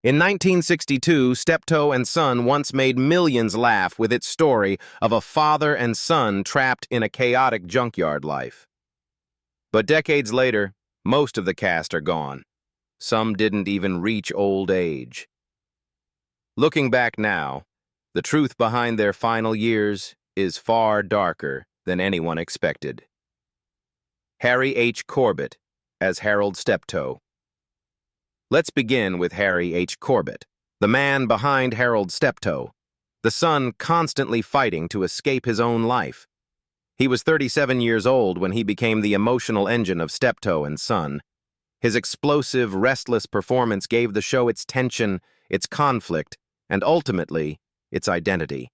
In 1962, Steptoe and Son once made millions laugh with its story of a father and son trapped in a chaotic junkyard life. But decades later, most of the cast are gone. Some didn't even reach old age. Looking back now, the truth behind their final years is far darker than anyone expected. Harry H. Corbett as Harold Steptoe. Let's begin with Harry H. Corbett, the man behind Harold Steptoe, the son constantly fighting to escape his own life. He was 37 years old when he became the emotional engine of Steptoe and Son. His explosive, restless performance gave the show its tension, its conflict, and ultimately, its identity.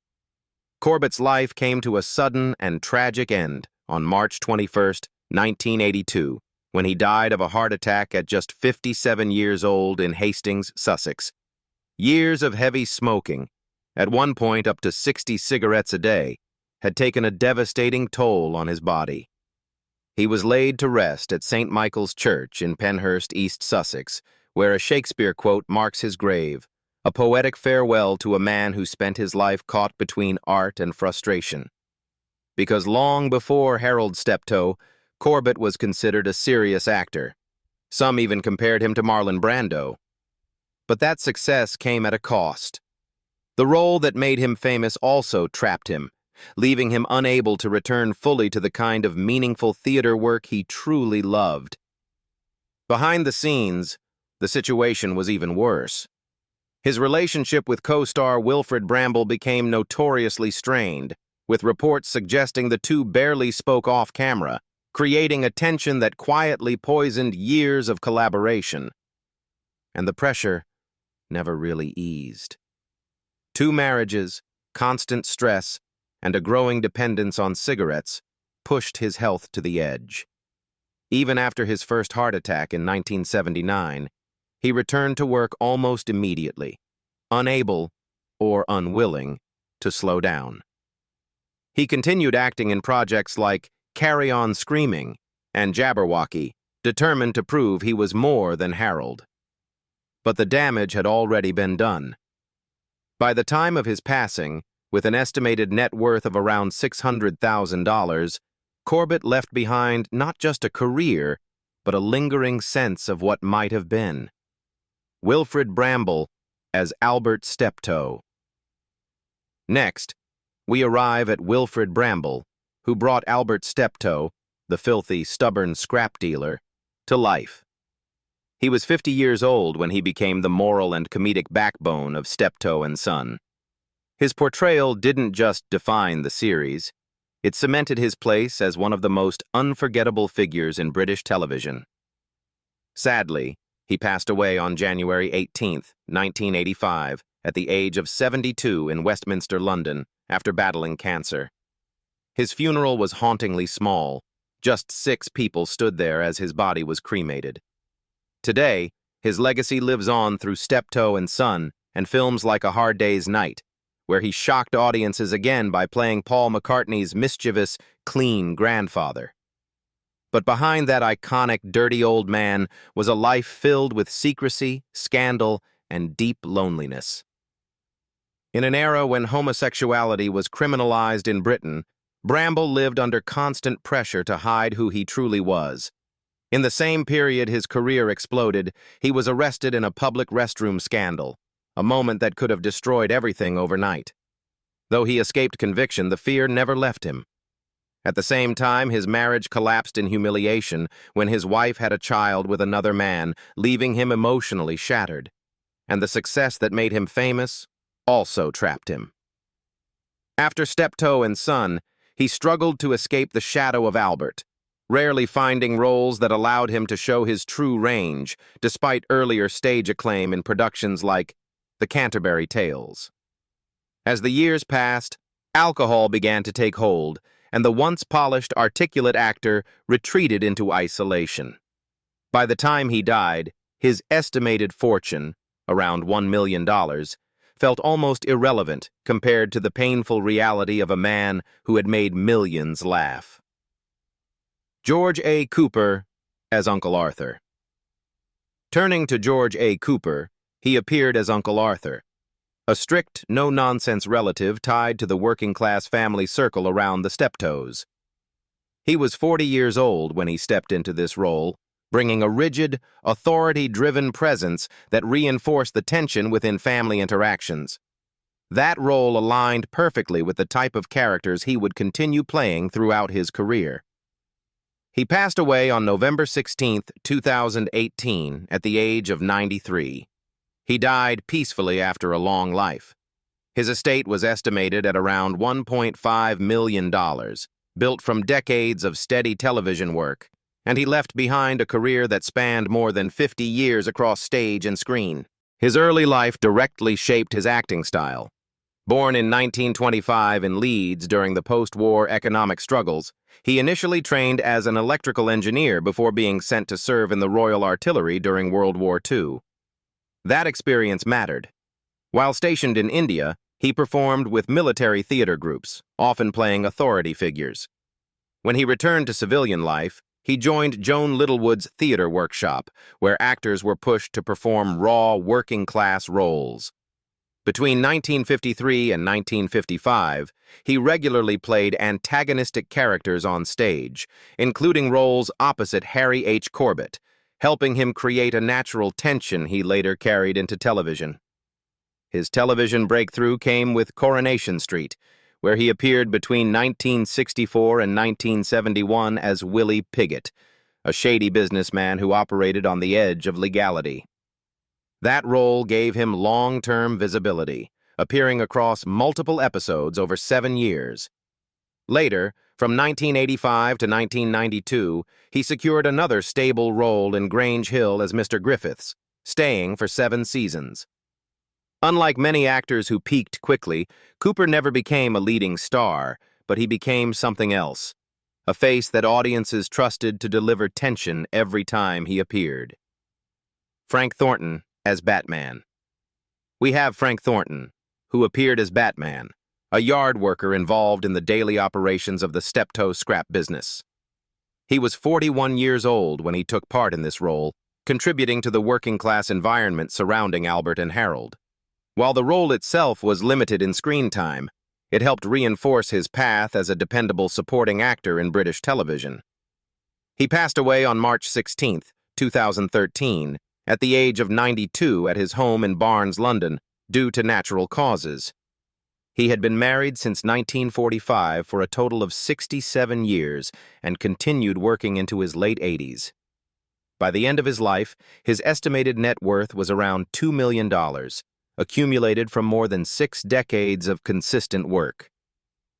Corbett's life came to a sudden and tragic end on March 21, 1982, when he died of a heart attack at just 57 years old in Hastings, Sussex. Years of heavy smoking, at one point up to 60 cigarettes a day, had taken a devastating toll on his body. He was laid to rest at St. Michael's Church in Penhurst, East Sussex, where a Shakespeare quote marks his grave, a poetic farewell to a man who spent his life caught between art and frustration. Because long before Harold Steptoe, Corbett was considered a serious actor. Some even compared him to Marlon Brando. But that success came at a cost. The role that made him famous also trapped him, leaving him unable to return fully to the kind of meaningful theater work he truly loved. Behind the scenes, the situation was even worse. His relationship with co-star Wilfrid Brambell became notoriously strained, with reports suggesting the two barely spoke off-camera, creating a tension that quietly poisoned years of collaboration. And the pressure never really eased. 2 marriages, constant stress, and a growing dependence on cigarettes pushed his health to the edge. Even after his first heart attack in 1979, he returned to work almost immediately, unable or unwilling to slow down. He continued acting in projects like Carry On Screaming and Jabberwocky, determined to prove he was more than Harold. But the damage had already been done. By the time of his passing, with an estimated net worth of around $600,000, Corbett left behind not just a career, but a lingering sense of what might have been. Wilfrid Brambell as Albert Steptoe. Next, we arrive at Wilfrid Brambell, who brought Albert Steptoe, the filthy, stubborn scrap dealer, to life. He was 50 years old when he became the moral and comedic backbone of Steptoe and Son. His portrayal didn't just define the series, it cemented his place as one of the most unforgettable figures in British television. Sadly, he passed away on January 18, 1985, at the age of 72 in Westminster, London, after battling cancer. His funeral was hauntingly small. Just 6 people stood there as his body was cremated. Today, his legacy lives on through Steptoe and Son and films like A Hard Day's Night, where he shocked audiences again by playing Paul McCartney's mischievous, clean grandfather. But behind that iconic, dirty old man was a life filled with secrecy, scandal, and deep loneliness. In an era when homosexuality was criminalized in Britain, Brambell lived under constant pressure to hide who he truly was. In the same period his career exploded, he was arrested in a public restroom scandal, a moment that could have destroyed everything overnight. Though he escaped conviction, the fear never left him. At the same time, his marriage collapsed in humiliation when his wife had a child with another man, leaving him emotionally shattered. And the success that made him famous also trapped him. After Steptoe and Son, he struggled to escape the shadow of Albert, rarely finding roles that allowed him to show his true range, despite earlier stage acclaim in productions like The Canterbury Tales. As the years passed, alcohol began to take hold, and the once polished, articulate actor retreated into isolation. By the time he died, his estimated fortune, around $1 million, felt almost irrelevant compared to the painful reality of a man who had made millions laugh. George A. Cooper as Uncle Arthur. Turning to George A. Cooper, he appeared as Uncle Arthur, a strict, no-nonsense relative tied to the working-class family circle around the Steptoes. He was 40 years old when he stepped into this role, bringing a rigid, authority-driven presence that reinforced the tension within family interactions. That role aligned perfectly with the type of characters he would continue playing throughout his career. He passed away on November 16, 2018, at the age of 93. He died peacefully after a long life. His estate was estimated at around $1.5 million, built from decades of steady television work, and he left behind a career that spanned more than 50 years across stage and screen. His early life directly shaped his acting style. Born in 1925 in Leeds during the post-war economic struggles, he initially trained as an electrical engineer before being sent to serve in the Royal Artillery during World War II. That experience mattered. While stationed in India, he performed with military theater groups, often playing authority figures. When he returned to civilian life, he joined Joan Littlewood's theater workshop, where actors were pushed to perform raw, working-class roles. Between 1953 and 1955, he regularly played antagonistic characters on stage, including roles opposite Harry H. Corbett, helping him create a natural tension he later carried into television. His television breakthrough came with Coronation Street, where he appeared between 1964 and 1971 as Willie Piggott, a shady businessman who operated on the edge of legality. That role gave him long-term visibility, appearing across multiple episodes over 7 years. Later, from 1985 to 1992, he secured another stable role in Grange Hill as Mr. Griffiths, staying for 7 seasons. Unlike many actors who peaked quickly, Cooper never became a leading star, but he became something else, a face that audiences trusted to deliver tension every time he appeared. Frank Thornton as Batman. We have Frank Thornton, who appeared as Batman, a yard worker involved in the daily operations of the Steptoe scrap business. He was 41 years old when he took part in this role, contributing to the working-class environment surrounding Albert and Harold. While the role itself was limited in screen time, it helped reinforce his path as a dependable supporting actor in British television. He passed away on March 16, 2013, at the age of 92 at his home in Barnes, London, due to natural causes. He had been married since 1945 for a total of 67 years and continued working into his late 80s. By the end of his life, his estimated net worth was around $2 million, accumulated from more than 6 decades of consistent work.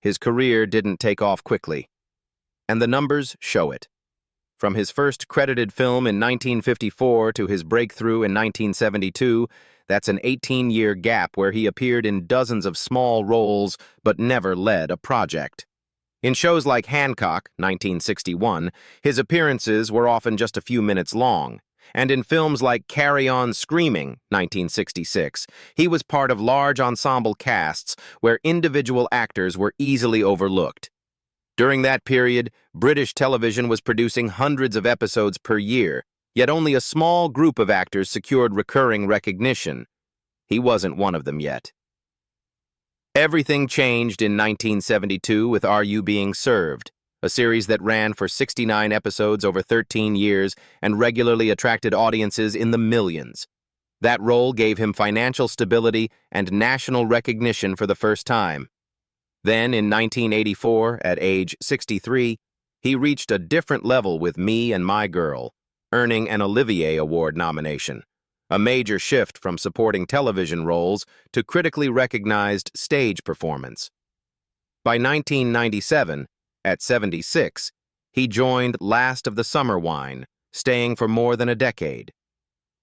His career didn't take off quickly, and the numbers show it. From his first credited film in 1954 to his breakthrough in 1972, that's an 18-year gap where he appeared in dozens of small roles but never led a project. In shows like Hancock, 1961, his appearances were often just a few minutes long, and in films like Carry On Screaming, 1966, he was part of large ensemble casts where individual actors were easily overlooked. During that period, British television was producing hundreds of episodes per year, yet only a small group of actors secured recurring recognition. He wasn't one of them yet. Everything changed in 1972 with Are You Being Served?, a series that ran for 69 episodes over 13 years and regularly attracted audiences in the millions. That role gave him financial stability and national recognition for the first time. Then, in 1984, at age 63, he reached a different level with Me and My Girl, earning an Olivier Award nomination, a major shift from supporting television roles to critically recognized stage performance. By 1997, at 76, he joined Last of the Summer Wine, staying for more than a decade.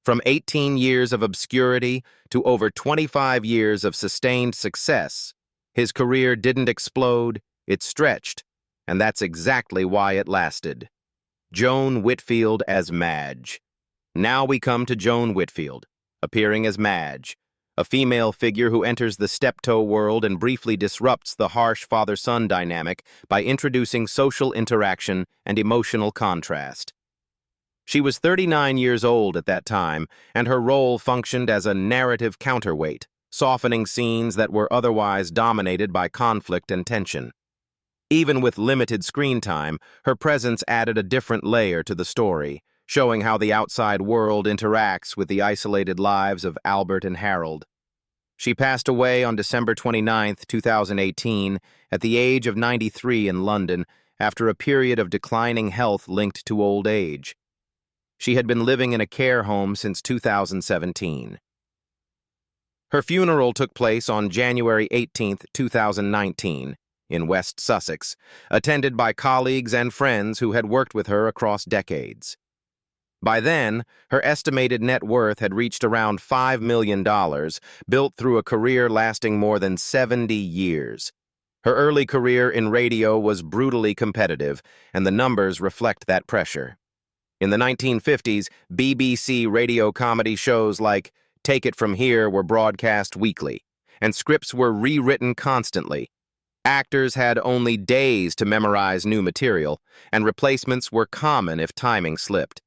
From 18 years of obscurity to over 25 years of sustained success, his career didn't explode, it stretched, and that's exactly why it lasted. Joan Whitfield as Madge. Now we come to Joan Whitfield, appearing as Madge, a female figure who enters the Steptoe world and briefly disrupts the harsh father-son dynamic by introducing social interaction and emotional contrast. She was 39 years old at that time, and her role functioned as a narrative counterweight, softening scenes that were otherwise dominated by conflict and tension. Even with limited screen time, her presence added a different layer to the story, showing how the outside world interacts with the isolated lives of Albert and Harold. She passed away on December 29, 2018, at the age of 93 in London, after a period of declining health linked to old age. She had been living in a care home since 2017. Her funeral took place on January 18, 2019, in West Sussex, attended by colleagues and friends who had worked with her across decades. By then, her estimated net worth had reached around $5 million, built through a career lasting more than 70 years. Her early career in radio was brutally competitive, and the numbers reflect that pressure. In the 1950s, BBC radio comedy shows like Take It From Here were broadcast weekly, and scripts were rewritten constantly. Actors had only days to memorize new material, and replacements were common if timing slipped.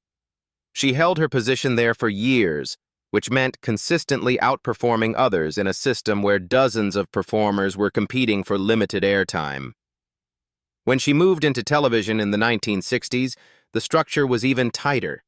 She held her position there for years, which meant consistently outperforming others in a system where dozens of performers were competing for limited airtime. When she moved into television in the 1960s, the structure was even tighter.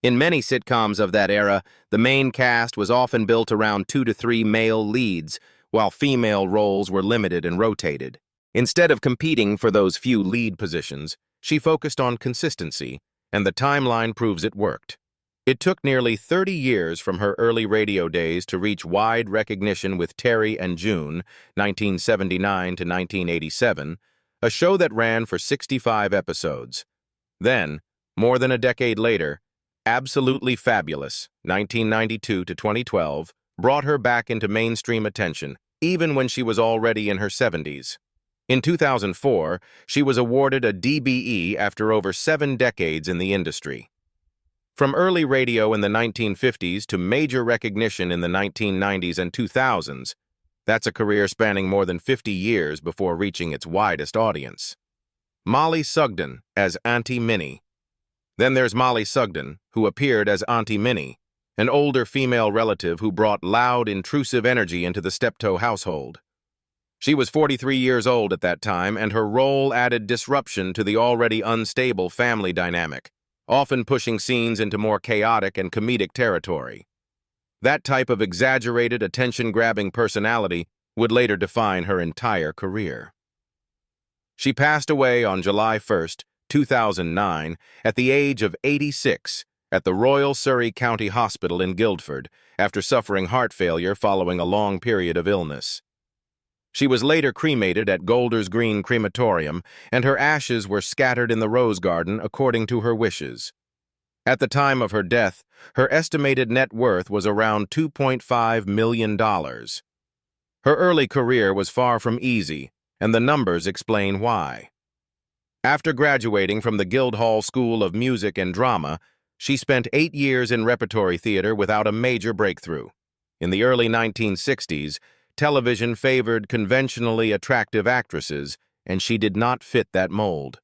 In many sitcoms of that era, the main cast was often built around 2 to 3 male leads, while female roles were limited and rotated. Instead of competing for those few lead positions, she focused on consistency, and the timeline proves it worked. It took nearly 30 years from her early radio days to reach wide recognition with Terry and June, 1979 to 1987, a show that ran for 65 episodes. Then, more than a decade later, Absolutely Fabulous, 1992 to 2012, brought her back into mainstream attention, even when she was already in her 70s. In 2004, she was awarded a DBE after over 7 decades in the industry. From early radio in the 1950s to major recognition in the 1990s and 2000s, that's a career spanning more than 50 years before reaching its widest audience. Mollie Sugden as Auntie Minnie. Then there's Mollie Sugden, who appeared as Auntie Minnie, an older female relative who brought loud, intrusive energy into the Steptoe household. She was 43 years old at that time, and her role added disruption to the already unstable family dynamic, often pushing scenes into more chaotic and comedic territory. That type of exaggerated, attention-grabbing personality would later define her entire career. She passed away on July 1, 2009, at the age of 86, at the Royal Surrey County Hospital in Guildford, after suffering heart failure following a long period of illness. She was later cremated at Golders Green Crematorium, and her ashes were scattered in the Rose Garden according to her wishes. At the time of her death, her estimated net worth was around $2.5 million. Her early career was far from easy, and the numbers explain why. After graduating from the Guildhall School of Music and Drama, she spent 8 years in repertory theater without a major breakthrough. In the early 1960s, television favored conventionally attractive actresses, and she did not fit that mold.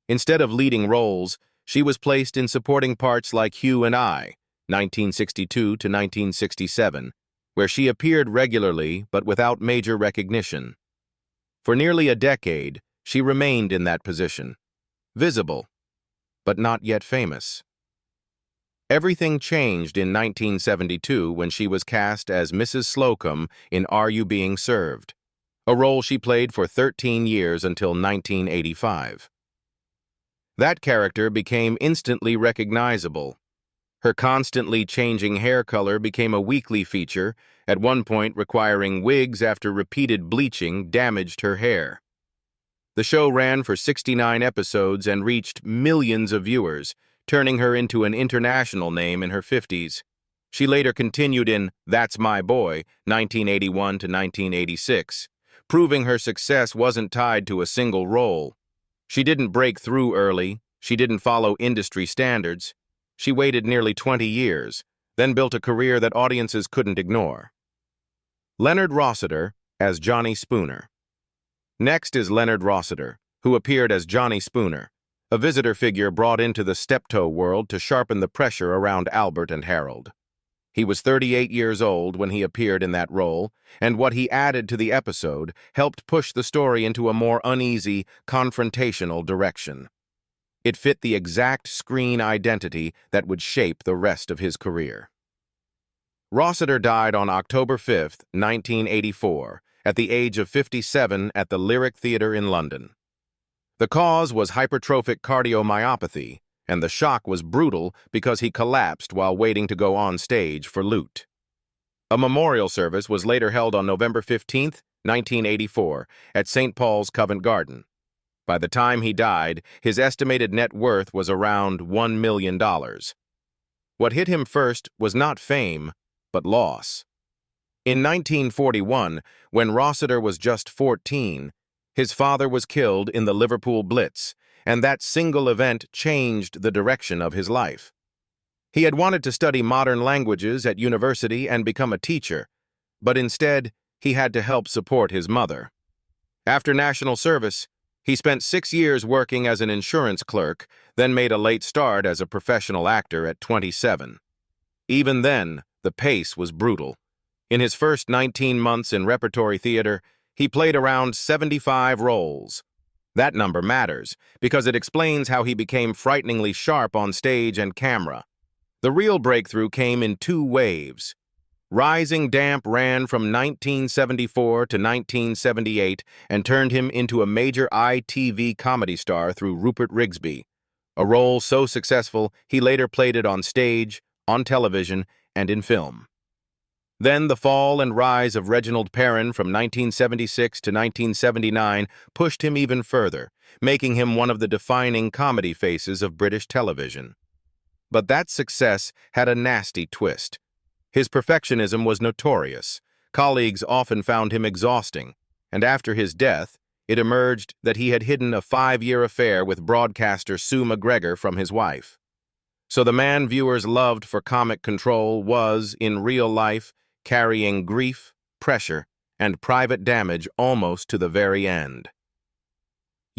Instead of leading roles, she was placed in supporting parts like Hugh and I, 1962 to 1967, where she appeared regularly but without major recognition. For nearly a decade, she remained in that position, visible, but not yet famous. Everything changed in 1972 when she was cast as Mrs. Slocum in Are You Being Served?, a role she played for 13 years until 1985. That character became instantly recognizable. Her constantly changing hair color became a weekly feature, at one point requiring wigs after repeated bleaching damaged her hair. The show ran for 69 episodes and reached millions of viewers, turning her into an international name in her 50s. She later continued in That's My Boy, 1981 to 1986, proving her success wasn't tied to a single role. She didn't break through early, she didn't follow industry standards. She waited nearly 20 years, then built a career that audiences couldn't ignore. Leonard Rossiter as Johnny Spooner. Next is Leonard Rossiter, who appeared as Johnny Spooner, a visitor figure brought into the Steptoe world to sharpen the pressure around Albert and Harold. He was 38 years old when he appeared in that role, and what he added to the episode helped push the story into a more uneasy, confrontational direction. It fit the exact screen identity that would shape the rest of his career. Rossiter died on October 5, 1984, at the age of 57 at the Lyric Theatre in London. The cause was hypertrophic cardiomyopathy, and the shock was brutal because he collapsed while waiting to go on stage for Loot. A memorial service was later held on November 15, 1984, at St. Paul's Covent Garden. By the time he died, his estimated net worth was around $1 million. What hit him first was not fame, but loss. In 1941, when Rossiter was just 14, his father was killed in the Liverpool Blitz, and that single event changed the direction of his life. He had wanted to study modern languages at university and become a teacher, but instead, he had to help support his mother. After national service, he spent 6 years working as an insurance clerk, then made a late start as a professional actor at 27. Even then, the pace was brutal. In his first 19 months in repertory theater, he played around 75 roles. That number matters, because it explains how he became frighteningly sharp on stage and camera. The real breakthrough came in 2 waves. Rising Damp ran from 1974 to 1978 and turned him into a major ITV comedy star through Rupert Rigsby, a role so successful he later played it on stage, on television, and in film. Then the fall and rise of Reginald Perrin from 1976 to 1979 pushed him even further, making him one of the defining comedy faces of British television. But that success had a nasty twist. His perfectionism was notorious. Colleagues often found him exhausting, and after his death, it emerged that he had hidden a 5-year affair with broadcaster Sue McGregor from his wife. So the man viewers loved for comic control was, in real life, carrying grief, pressure, and private damage almost to the very end.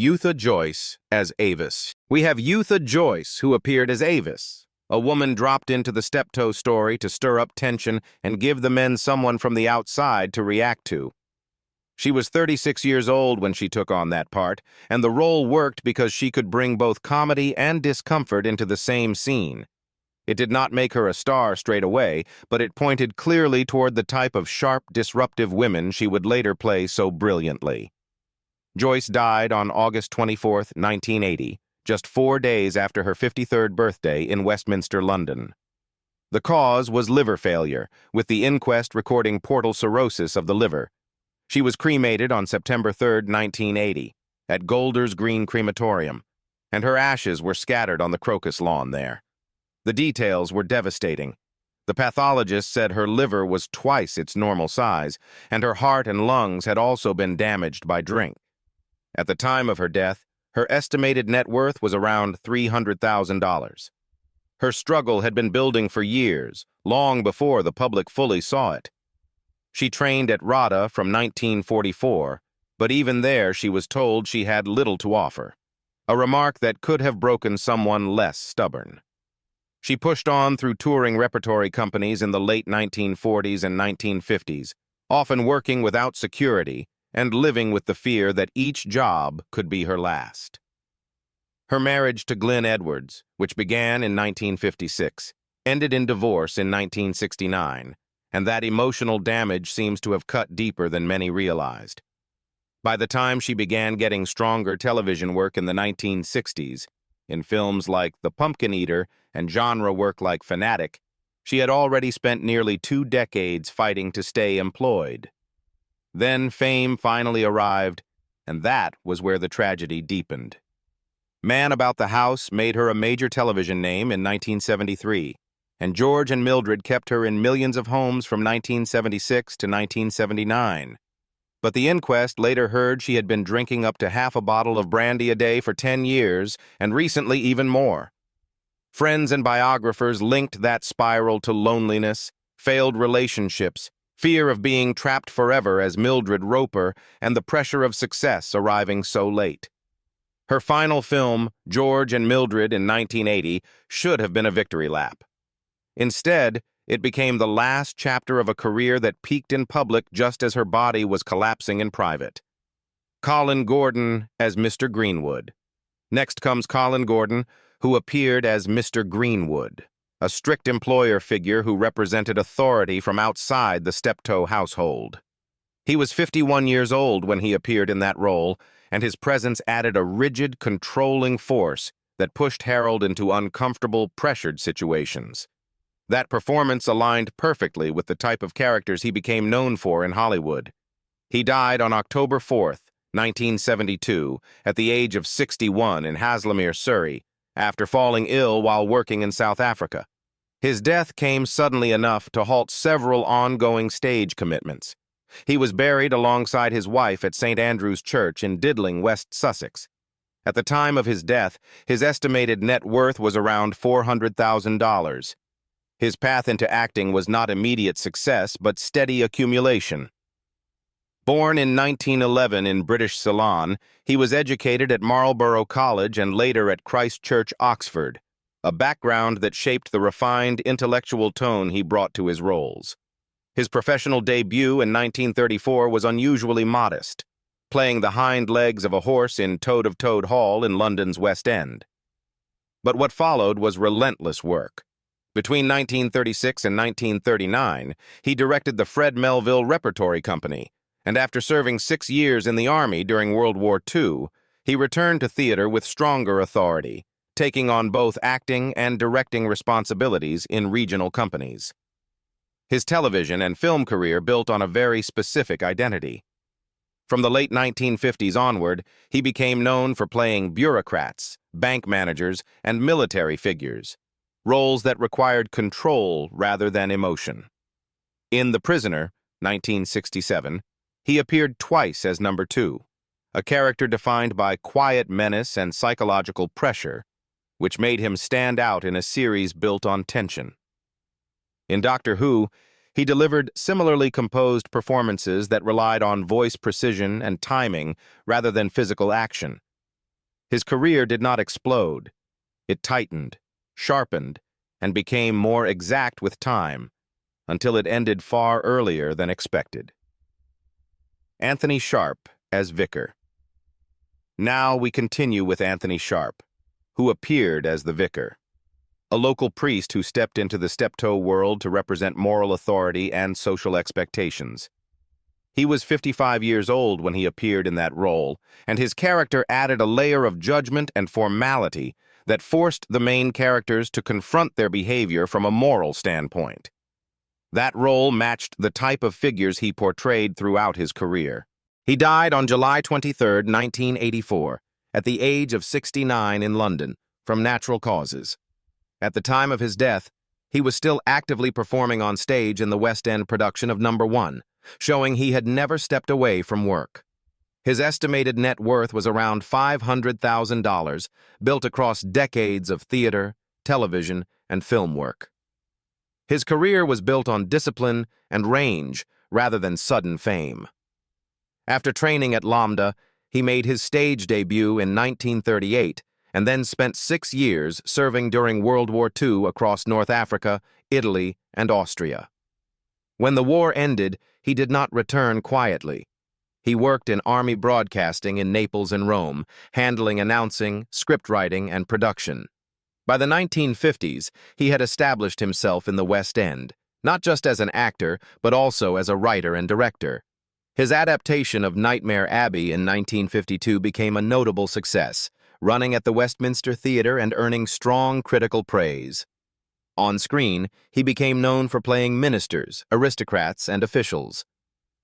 Yootha Joyce as Avis. We have Yootha Joyce, who appeared as Avis. A woman dropped into the Steptoe story to stir up tension and give the men someone from the outside to react to. She was 36 years old when she took on that part, and the role worked because she could bring both comedy and discomfort into the same scene. It did not make her a star straight away, but it pointed clearly toward the type of sharp, disruptive women she would later play so brilliantly. Joyce died on August 24, 1980. Just 4 days after her 53rd birthday in Westminster, London. The cause was liver failure, with the inquest recording portal cirrhosis of the liver. She was cremated on September 3, 1980, at Golders Green Crematorium, and her ashes were scattered on the crocus lawn there. The details were devastating. The pathologist said her liver was twice its normal size, and her heart and lungs had also been damaged by drink. At the time of her death, her estimated net worth was around $300,000. Her struggle had been building for years, long before the public fully saw it. She trained at RADA from 1944, but even there she was told she had little to offer, a remark that could have broken someone less stubborn. She pushed on through touring repertory companies in the late 1940s and 1950s, often working without security, and living with the fear that each job could be her last. Her marriage to Glyn Edwards, which began in 1956, ended in divorce in 1969, and that emotional damage seems to have cut deeper than many realized. By the time she began getting stronger television work in the 1960s, in films like The Pumpkin Eater and genre work like Fanatic, she had already spent nearly 2 decades fighting to stay employed. Then fame finally arrived, and that was where the tragedy deepened. Man About the House made her a major television name in 1973, and George and Mildred kept her in millions of homes from 1976 to 1979. But the inquest later heard she had been drinking up to half a bottle of brandy a day for 10 years, and recently even more. Friends and biographers linked that spiral to loneliness, failed relationships, fear of being trapped forever as Mildred Roper, and the pressure of success arriving so late. Her final film, George and Mildred in 1980, should have been a victory lap. Instead, it became the last chapter of a career that peaked in public just as her body was collapsing in private. Colin Gordon as Mr. Greenwood. Next comes Colin Gordon, who appeared as Mr. Greenwood, a strict employer figure who represented authority from outside the Steptoe household. He was 51 years old when he appeared in that role, and his presence added a rigid, controlling force that pushed Harold into uncomfortable, pressured situations. That performance aligned perfectly with the type of characters he became known for in Hollywood. He died on October 4th, 1972, at the age of 61 in Haslemere, Surrey, after falling ill while working in South Africa. His death came suddenly enough to halt several ongoing stage commitments. He was buried alongside his wife at St. Andrew's Church in Diddling, West Sussex. At the time of his death, his estimated net worth was around $400,000. His path into acting was not immediate success, but steady accumulation. Born in 1911 in British Ceylon, he was educated at Marlborough College and later at Christ Church, Oxford, a background that shaped the refined intellectual tone he brought to his roles. His professional debut in 1934 was unusually modest, playing the hind legs of a horse in Toad of Toad Hall in London's West End. But what followed was relentless work. Between 1936 and 1939, he directed the Fred Melville Repertory Company, and after serving 6 years in the Army during World War II, he returned to theater with stronger authority, taking on both acting and directing responsibilities in regional companies. His television and film career built on a very specific identity. From the late 1950s onward, he became known for playing bureaucrats, bank managers, and military figures, roles that required control rather than emotion. In The Prisoner, 1967, he appeared twice as number 2, a character defined by quiet menace and psychological pressure, which made him stand out in a series built on tension. In Doctor Who, he delivered similarly composed performances that relied on voice precision and timing rather than physical action. His career did not explode. It tightened, sharpened, and became more exact with time, until it ended far earlier than expected. Anthony Sharp as Vicar. Now we continue with Anthony Sharp, who appeared as the Vicar, a local priest who stepped into the Steptoe world to represent moral authority and social expectations. He was 55 years old when he appeared in that role, and his character added a layer of judgment and formality that forced the main characters to confront their behavior from a moral standpoint. That role matched the type of figures he portrayed throughout his career. He died on July 23, 1984, at the age of 69 in London, from natural causes. At the time of his death, he was still actively performing on stage in the West End production of Number 1, showing he had never stepped away from work. His estimated net worth was around $500,000, built across decades of theater, television, and film work. His career was built on discipline and range rather than sudden fame. After training at LAMDA, he made his stage debut in 1938 and then spent 6 years serving during World War II across North Africa, Italy, and Austria. When the war ended, he did not return quietly. He worked in Army broadcasting in Naples and Rome, handling announcing, script writing, and production. By the 1950s, he had established himself in the West End, not just as an actor, but also as a writer and director. His adaptation of Nightmare Abbey in 1952 became a notable success, running at the Westminster Theatre and earning strong critical praise. On screen, he became known for playing ministers, aristocrats, and officials.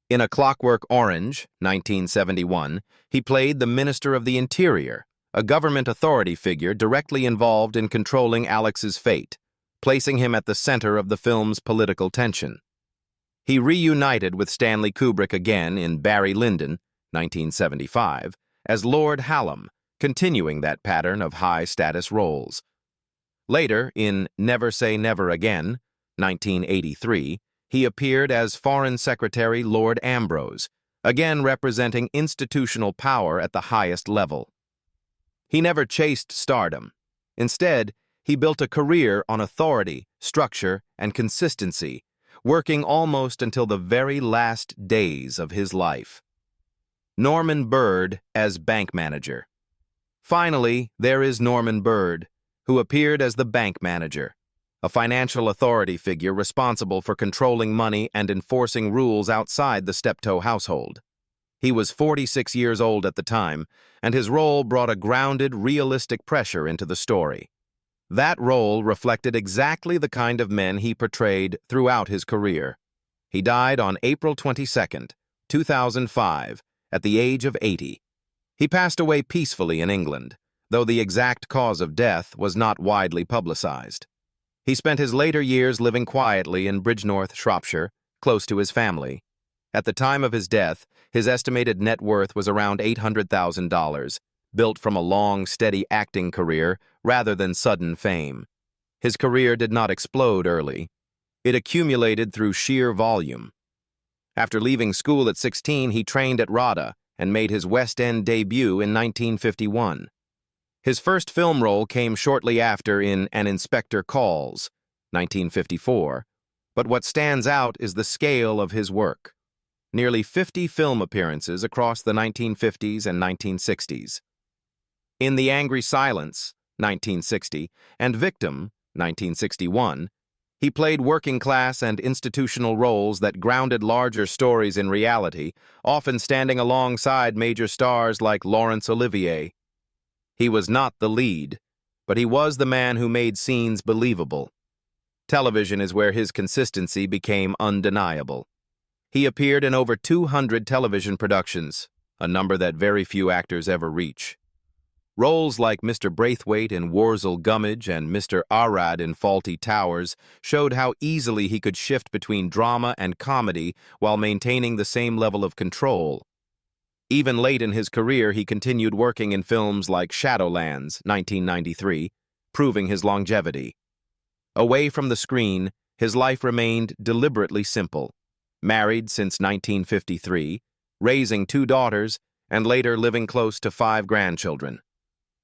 In A Clockwork Orange, 1971, he played the Minister of the Interior, a government authority figure directly involved in controlling Alex's fate, placing him at the center of the film's political tension. He reunited with Stanley Kubrick again in Barry Lyndon, 1975, as Lord Hallam, continuing that pattern of high-status roles. Later, in Never Say Never Again, 1983, he appeared as Foreign Secretary Lord Ambrose, again representing institutional power at the highest level. He never chased stardom. Instead, he built a career on authority, structure, and consistency, working almost until the very last days of his life. Norman Bird as bank manager. Finally, there is Norman Bird, who appeared as the bank manager, a financial authority figure responsible for controlling money and enforcing rules outside the Steptoe household. He was 46 years old at the time, and his role brought a grounded, realistic pressure into the story. That role reflected exactly the kind of men he portrayed throughout his career. He died on April 22, 2005, at the age of 80. He passed away peacefully in England, though the exact cause of death was not widely publicized. He spent his later years living quietly in Bridgnorth, Shropshire, close to his family. At the time of his death, his estimated net worth was around $800,000, built from a long, steady acting career rather than sudden fame. His career did not explode early. It accumulated through sheer volume. After leaving school at 16, he trained at RADA and made his West End debut in 1951. His first film role came shortly after in An Inspector Calls, 1954, but what stands out is the scale of his work. Nearly 50 film appearances across the 1950s and 1960s. In The Angry Silence, 1960, and Victim, 1961, he played working-class and institutional roles that grounded larger stories in reality, often standing alongside major stars like Laurence Olivier. He was not the lead, but he was the man who made scenes believable. Television is where his consistency became undeniable. He appeared in over 200 television productions, a number that very few actors ever reach. Roles like Mr. Braithwaite in Worzel Gummidge and Mr. Arad in Fawlty Towers showed how easily he could shift between drama and comedy while maintaining the same level of control. Even late in his career, he continued working in films like Shadowlands, 1993, proving his longevity. Away from the screen, his life remained deliberately simple. Married since 1953, raising 2 daughters, and later living close to 5 grandchildren.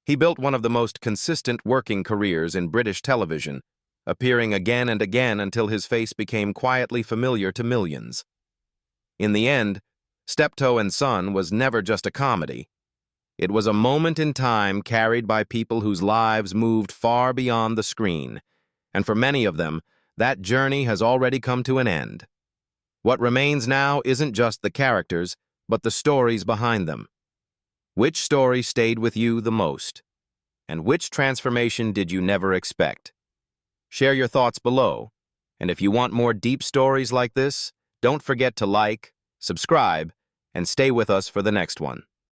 He built one of the most consistent working careers in British television, appearing again and again until his face became quietly familiar to millions. In the end, Steptoe and Son was never just a comedy. It was a moment in time carried by people whose lives moved far beyond the screen, and for many of them, that journey has already come to an end. What remains now isn't just the characters, but the stories behind them. Which story stayed with you the most? And which transformation did you never expect? Share your thoughts below, and if you want more deep stories like this, don't forget to like, subscribe, and stay with us for the next one.